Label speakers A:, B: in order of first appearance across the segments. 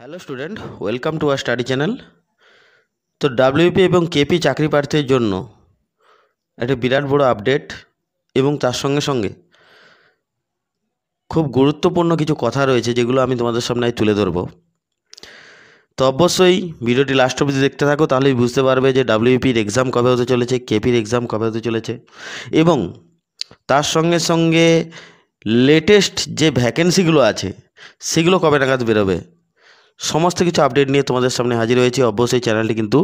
A: Hello student, welcome to our study channel. তো WP এবং KP চাকরি প্রার্থীর জন্য একটা বিরাট বড় আপডেট এবং তার সঙ্গে সঙ্গে খুব গুরুত্বপূর্ণ কিছু কথা রয়েছে যেগুলো আমি তোমাদের সামনে তুলে ধরবো। তো অবশ্যই ভিডিওটি লাস্ট অবধি দেখতে থাকো, তাহলেই বুঝতে পারবে যে ডাব্লিউপির এক্সাম কবে হতে চলেছে, কেপির এক্সাম কবে হতে চলেছে এবং তার সঙ্গে সঙ্গে লেটেস্ট যে ভ্যাকেন্সিগুলো আছে সেগুলো কবে নাগাদ বেরোবে। সমস্ত কিছু আপডেট নিয়ে তোমাদের সামনে হাজির হয়েছি। অবশ্যই চ্যানেলটি কিন্তু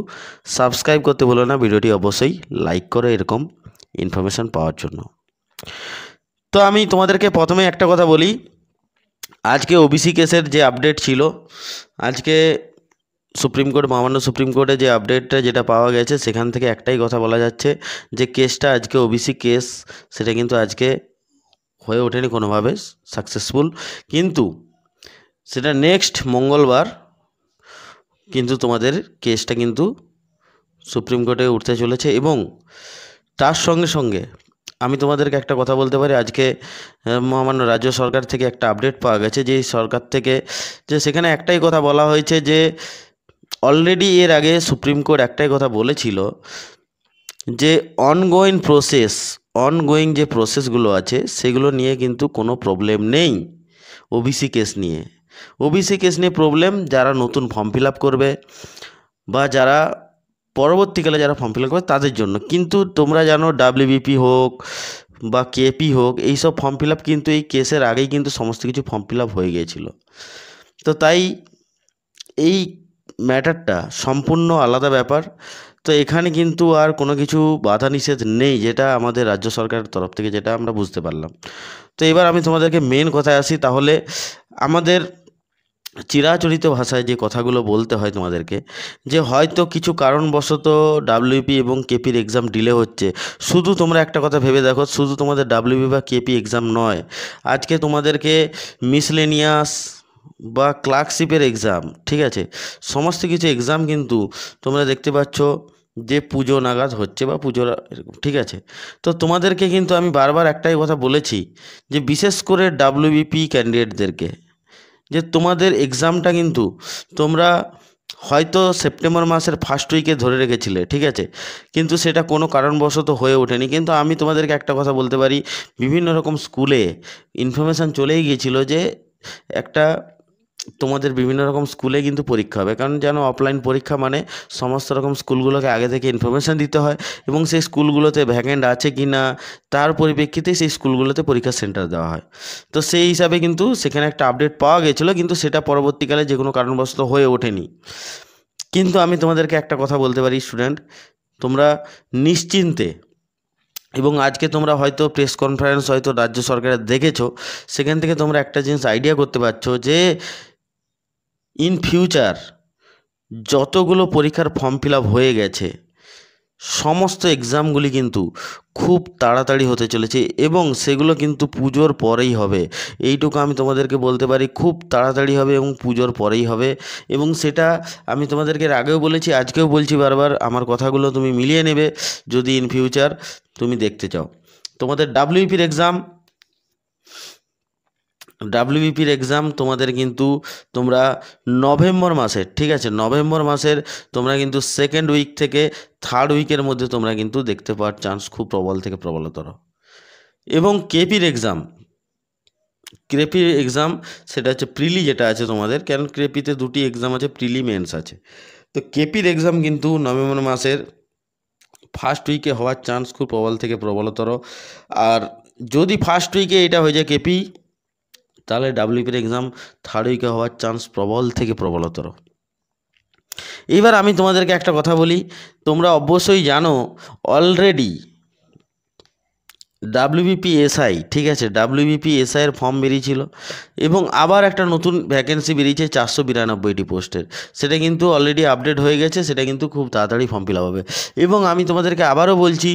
A: সাবস্ক্রাইব করতে ভুলো না, ভিডিওটি অবশ্যই লাইক করে এরকম ইনফরমেশান পাওয়ার জন্য। তো আমি তোমাদেরকে প্রথমে একটা কথা বলি, আজকে ওবিসি কেসের যে আপডেট ছিল, আজকে সুপ্রিম কোর্ট, মহামান্য সুপ্রিম কোর্টে যে আপডেটটা যেটা পাওয়া গেছে সেখান থেকে একটাই কথা বলা যাচ্ছে যে কেসটা আজকে ওবিসি কেস, সেটা কিন্তু আজকে হয়ে ওঠেনি কোনোভাবে সাকসেসফুল, কিন্তু সেটা নেক্সট মঙ্গলবার কিন্তু তোমাদের কেসটা কিন্তু সুপ্রিম কোর্টে উঠতে চলেছে। এবং তার সঙ্গে সঙ্গে আমি তোমাদেরকে একটা কথা বলতে পারি, আজকে মহামান্য রাজ্য সরকার থেকে একটা আপডেট পাওয়া গেছে যে সরকার থেকে, যে সেখানে একটাই কথা বলা হয়েছে যে অলরেডি এর আগে সুপ্রিম কোর্ট একটাই কথা বলেছিল যে অনগোয়িং যে প্রসেসগুলো আছে সেগুলো নিয়ে কিন্তু কোনো প্রবলেম নেই। ওবিসি কেস নিয়ে প্রবলেম যারা নতুন ফর্ম ফিল আপ করবে বা যারা পরবর্তীকালে যারা ফর্ম ফিল আপ করবে তাদের জন্য। কিন্তু তোমরা জানো ডাব্লিউবিপি হোক বা কেপি হোক, এইসব ফর্ম ফিল আপ কিন্তু এই কেসের আগেই কিন্তু সমস্ত কিছু ফর্ম ফিল আপ হয়ে গিয়েছিল। তো তাই এই ম্যাটারটা সম্পূর্ণ আলাদা ব্যাপার। তো এখানে কিন্তু আর কোনো কিছু বাধা নিষেধ নেই, যেটা আমাদের রাজ্য সরকারের তরফ থেকে যেটা আমরা বুঝতে পারলাম। তো এবার আমি তোমাদেরকে মেন কথায় আসি, তাহলে আমাদের চিরাচরিত ভাষায় যে কথাগুলো বলতে হয় তোমাদেরকে, যে হয়তো কিছু কারণবশত ডাব্লিউপি এবং কেপির এক্সাম ডিলে হচ্ছে। শুধু তোমরা একটা কথা ভেবে দেখো, শুধু তোমাদের ডাব্লিউপি বা কেপি এক্সাম নয়, আজকে তোমাদেরকে মিসলেনিয়াস বা ক্লার্কশিপের এক্সাম, ঠিক আছে, সমস্ত কিছু এক্সাম কিন্তু তোমরা দেখতে পাচ্ছ যে পুজো নাগাদ হচ্ছে বা পুজোর এরকম, ঠিক আছে। তো তোমাদেরকে কিন্তু আমি বারবার একটাই কথা বলেছি যে বিশেষ করে ডাব্লিউবিপি ক্যান্ডিডেটদেরকে, যে তোমাদের এক্সামটা কিন্তু তোমরা হয়তো সেপ্টেম্বর মাসের ফার্স্ট উইকে ধরে রেখেছিলে, ঠিক আছে, কিন্তু সেটা কোনো কারণবশত হয়ে ওঠেনি। কিন্তু আমি তোমাদেরকে একটা কথা বলতে পারি, বিভিন্ন রকম স্কুলে ইনফরমেশান চলেই গিয়েছিলো যে একটা তোমাদের বিভিন্ন রকম স্কুলে কিন্তু পরীক্ষা হবে, কারণ জানো অফলাইন পরীক্ষা মানে সমস্ত রকম স্কুলগুলোকে আগে থেকে ইনফরমেশান দিতে হয় এবং সেই স্কুলগুলোতে ভ্যাকেন্ট আছে কি না তার পরিপ্রেক্ষিতে সেই স্কুলগুলোতে পরীক্ষার সেন্টার দেওয়া হয়। তো সেই হিসাবে কিন্তু সেখানে একটা আপডেট পাওয়া গেছিলো, কিন্তু সেটা পরবর্তীকালে যে কোনো কারণবশত হয়ে ওঠেনি। কিন্তু আমি তোমাদেরকে একটা কথা বলতে পারি স্টুডেন্ট, তোমরা নিশ্চিন্তে, এবং আজকে তোমরা হয়তো প্রেস কনফারেন্স হয়তো রাজ্য সরকারের দেখেছো, সেখান থেকে তোমরা একটা জিনিস আইডিয়া করতে পারছো যে ইন ফিউচার যতগুলো পরীক্ষার ফর্ম ফিল আপ হয়ে গেছে সমস্ত এক্সামগুলি কিন্তু খুব তাড়াতাড়ি হতে চলেছে এবং সেগুলো কিন্তু পুজোর পরেই হবে। এইটুকু আমি তোমাদেরকে বলতে পারি, খুব তাড়াতাড়ি হবে এবং পুজোর পরেই হবে। এবং সেটা আমি তোমাদেরকে আগেও বলেছি, আজকেও বলছি বারবার, আমার কথাগুলো তুমি মিলিয়ে নেবে যদি ইন ফিউচার তুমি দেখতে চাও। তোমাদের ডাব্লিউবিপির এক্সাম তোমাদের কিন্তু তোমরা নভেম্বর মাসের, ঠিক আছে, নভেম্বর মাসের তোমরা কিন্তু সেকেন্ড উইক থেকে থার্ড উইকের মধ্যে তোমরা কিন্তু দেখতে পাওয়ার চান্স খুব প্রবল থেকে প্রবলতর। এবং কেপির এক্সাম সেটা হচ্ছে প্রিলি যেটা আছে তোমাদের, কারণ কেপিতে দুটি এক্সাম আছে, প্রিলি মেন্স আছে। তো কেপির এক্সাম কিন্তু নভেম্বর মাসের ফার্স্ট উইকে হওয়ার চান্স খুব প্রবল থেকে প্রবলতর। আর যদি ফার্স্ট উইকে এটা হয়ে যায় কেপি, তাহলে ডাব্লিউপির এক্সাম থার্ড উইকে হওয়ার চান্স প্রবল থেকে প্রবলতর। এবার আমি তোমাদেরকে একটা কথা বলি, তোমরা অবশ্যই জানো অলরেডি ডাব্লিউবিপি এসআই, ঠিক আছে, ডাব্লিউবিপি এসআইয়ের ফর্ম বেরিয়েছিল এবং আবার একটা নতুন ভ্যাকেন্সি বেরিয়েছে 492টি পোস্টের, সেটা কিন্তু অলরেডি আপডেট হয়ে গেছে, সেটা কিন্তু খুব তাড়াতাড়ি ফর্ম ফিল আপ হবে। এবং আমি তোমাদেরকে আবারও বলছি,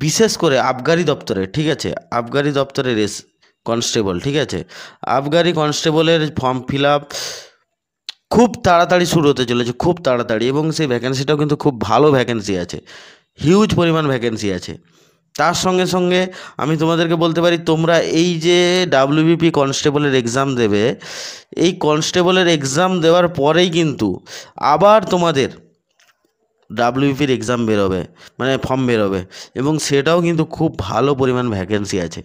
A: বিশেষ করে আবগারি দপ্তরে, ঠিক আছে, আবগারি দপ্তরের কনস্টেবল, ঠিক আছে, আবগারি কনস্টেবলের ফর্ম ফিল আপ খুব তাড়াতাড়ি শুরু হতে চলেছে, খুব তাড়াতাড়ি। এবং সেই ভ্যাকেন্সিটাও কিন্তু খুব ভালো ভ্যাকেন্সি আছে, হিউজ পরিমাণ ভ্যাকেন্সি আছে। তার সঙ্গে সঙ্গে আমি তোমাদেরকে বলতে পারি, তোমরা এই যে ডাব্লিউবিপি কনস্টেবলের এক্সাম দেবে, এই কনস্টেবলের এক্সাম দেওয়ার পরেই কিন্তু আবার তোমাদের ডাব্লিউবিপির এক্সাম বেরোবে, মানে ফর্ম বেরোবে, এবং সেটাও কিন্তু খুব ভালো পরিমাণ ভ্যাকেন্সি আছে।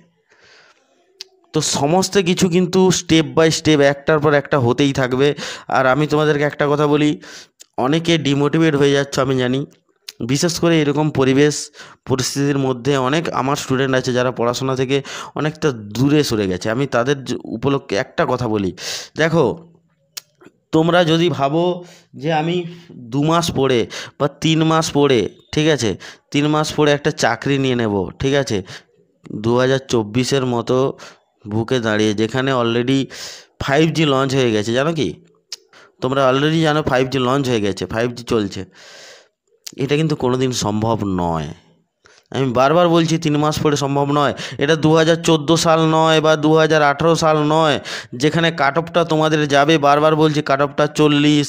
A: তো সমস্ত কিছু কিন্তু স্টেপ বাই স্টেপ একটার পর একটা হতেই থাকবে। আর আমি তোমাদেরকে একটা কথা বলি, অনেকে ডিমোটিভেট হয়ে যাচ্ছে আমি জানি, বিশেষ করে এরকম পরিস্থিতির মধ্যে অনেক আমার স্টুডেন্ট আছে যারা পড়াশোনা থেকে অনেকটা দূরে সরে গেছে। আমি তাদের উপলক্ষে একটা কথা বলি, দেখো তোমরা যদি ভাবো যে আমি 2 মাস পড়ে বা 3 মাস পড়ে, ঠিক আছে, 3 মাস পড়ে একটা চাকরি নিয়ে নেব, ঠিক আছে, 2024-এর মতো বুকে দাঁড়িয়ে, যেখানে অলরেডি 5G লঞ্চ হয়ে গেছে, জানো কি? তোমরা অলরেডি জানো 5G লঞ্চ হয়ে গেছে, 5G চলছে। এটা কিন্তু কোনো দিন সম্ভব নয়। আমি বারবার বলছি 3 মাস পরে সম্ভব নয়। এটা 2014 সাল নয় বা 2018 সাল নয়, যেখানে কাট অফটা তোমাদের যাবে, বারবার বলছি কাট অফটা 40,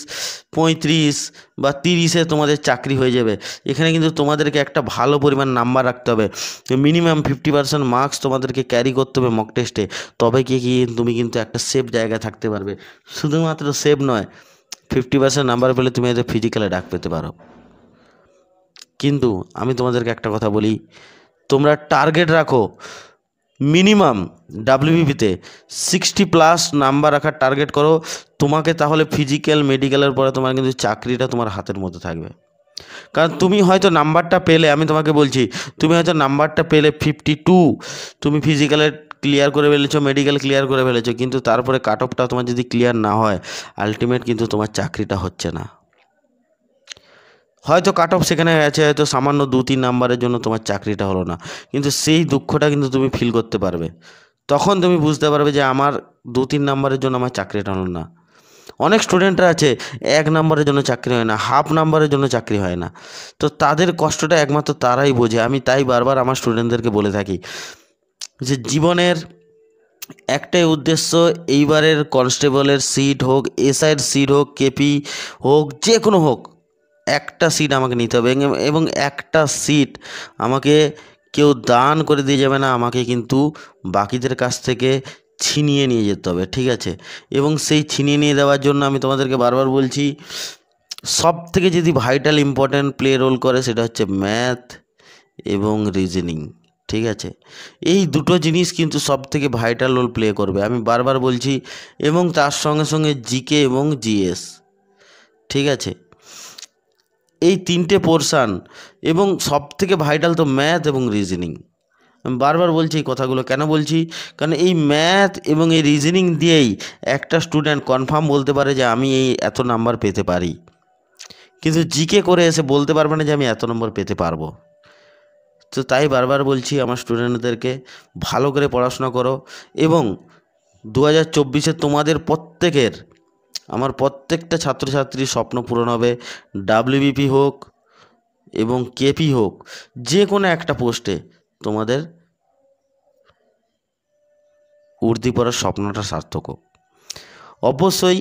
A: 35 বা 30-এ তোমাদের চাকরি হয়ে যাবে। এখানে কিন্তু তোমাদেরকে একটা ভালো পরিমাণ নাম্বার রাখতে হবে, মিনিমাম 50% মার্কস তোমাদেরকে ক্যারি করতে হবে মক টেস্টে, তবে কি তুমি কিন্তু একটা সেফ জায়গায় থাকতে পারবে। শুধুমাত্র সেফ নয়, 50% নাম্বার পেলে তুমি হয়তো ফিজিক্যালে ডাক পেতে পারো। কিন্তু আমি তোমাদেরকে একটা কথা বলি, তোমরা টার্গেট রাখো মিনিমাম ডাব্লিউবিপিতে 60+ নাম্বার রাখার টার্গেট করো। তোমাকে তাহলে ফিজিক্যাল মেডিকেলের পরে তোমার কিন্তু চাকরিটা তোমার হাতের মধ্যে থাকবে। কারণ তুমি হয়তো নাম্বারটা পেলে, আমি তোমাকে বলছি, তুমি হয়তো নাম্বারটা পেলে 52, তুমি ফিজিক্যালে ক্লিয়ার করে ফেলেছো, মেডিকেল ক্লিয়ার করে ফেলেছো, কিন্তু তারপরে কাট অফটা তোমার যদি ক্লিয়ার না হয়, আলটিমেট কিন্তু তোমার চাকরিটা হচ্ছে না। হয়তো কাট অফ সেখানে আছে, হয়তো সামান্য 2-3 নাম্বারের জন্য তোমার চাকরিটা হলো না, কিন্তু সেই দুঃখটা কিন্তু তুমি ফিল করতে পারবে। তখন তুমি বুঝতে পারবে যে আমার 2-3 নাম্বারের জন্য আমার চাকরিটা হলো না। অনেক স্টুডেন্টরা আছে 1 নাম্বারের জন্য চাকরি হয় না, হাফ নাম্বারের জন্য চাকরি হয় না। তো তাদের কষ্টটা একমাত্র তারাই বোঝে। আমি তাই বারবার আমার স্টুডেন্টদেরকে বলে থাকি যে জীবনের একটাই উদ্দেশ্য, এইবারের কনস্টেবলের সিট হোক, এসআইয়ের সিট হোক, কেপি হোক, যে কোনো হোক, একটা সিট আমাকে নিতে হবে, এবং একটা সিট আমাকে কেউ দান করে দিয়ে যাবে না, আমাকে কিন্তু বাকিদের কাছ থেকে ছিনিয়ে নিয়ে যেতে হবে, ঠিক আছে? এবং সেই ছিনিয়ে নিয়ে দেওয়ার জন্য আমি তোমাদেরকে বারবার বলছি, সব থেকে যদি ভাইটাল ইম্পর্ট্যান্ট প্লে রোল করে সেটা হচ্ছে ম্যাথ এবং রিজনিং, ঠিক আছে? এই দুটো জিনিস কিন্তু সব থেকে ভাইটাল রোল প্লে করবে, আমি বারবার বলছি। এবং তার সঙ্গে সঙ্গে জিকে এবং জিএস, ঠিক আছে? এই 3টে পোর্শান, এবং সব থেকে ভাইটাল তো ম্যাথ এবং রিজনিং। আমি বারবার বলছি এই কথাগুলো, কেন বলছি? কারণ এই ম্যাথ এবং এই রিজনিং দিয়েই একটা স্টুডেন্ট কনফার্ম বলতে পারে যে আমি এই এত নাম্বার পেতে পারি, কিন্তু জিকে করে এসে বলতে পারবে না যে আমি এত নম্বর পেতে পারবো। তো তাই বারবার বলছি আমার স্টুডেন্টদেরকে, ভালো করে পড়াশোনা করো, এবং 2024-এ তোমাদের প্রত্যেকের, আমার প্রত্যেকটা ছাত্রছাত্রীর স্বপ্ন পূরণ হবে। ডাব্লিউবিপি হোক এবং কেপি হোক, যে কোনো একটা পোস্টে তোমাদের উর্দি পড়ার স্বপ্নটা সার্থক হোক। অবশ্যই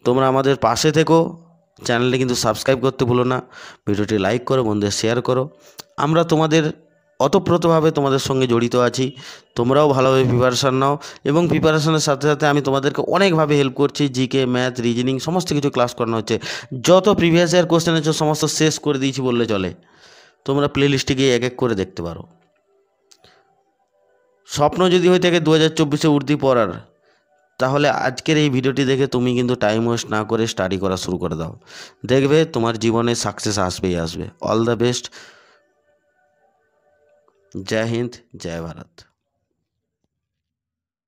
A: তোমরা আমাদের পাশে থেকো, চ্যানেলটি কিন্তু সাবস্ক্রাইব করতে ভুলো না, ভিডিওটি লাইক করো, বন্ধুদের শেয়ার করো। আমরা তোমাদের ওতপ্রোতভাবে তোমাদের সঙ্গে জড়িত আছি, তোমরাও ভালোভাবে প্রিপারেশান নাও, এবং প্রিপারেশনের সাথে সাথে আমি তোমাদেরকে অনেকভাবে হেল্প করছি। জিকে, ম্যাথ, রিজনিং সমস্ত কিছু ক্লাস করানো হচ্ছে। যত প্রিভিয়াস ইয়ার কোশ্চেন আছে সমস্ত শেষ করে দিয়েছি বললে চলে, তোমরা প্লে লিস্টে গিয়ে এক এক করে দেখতে পারো। স্বপ্ন যদি হয়ে থাকে 2024-এ উর্দি পড়ার, তাহলে আজকের এই ভিডিওটি দেখে তুমি কিন্তু টাইম ওয়েস্ট না করে স্টাডি করা শুরু করে দাও, দেখবে তোমার জীবনে সাকসেস আসবেই আসবে। All the best. জয় হিন্দ, জয় ভারত।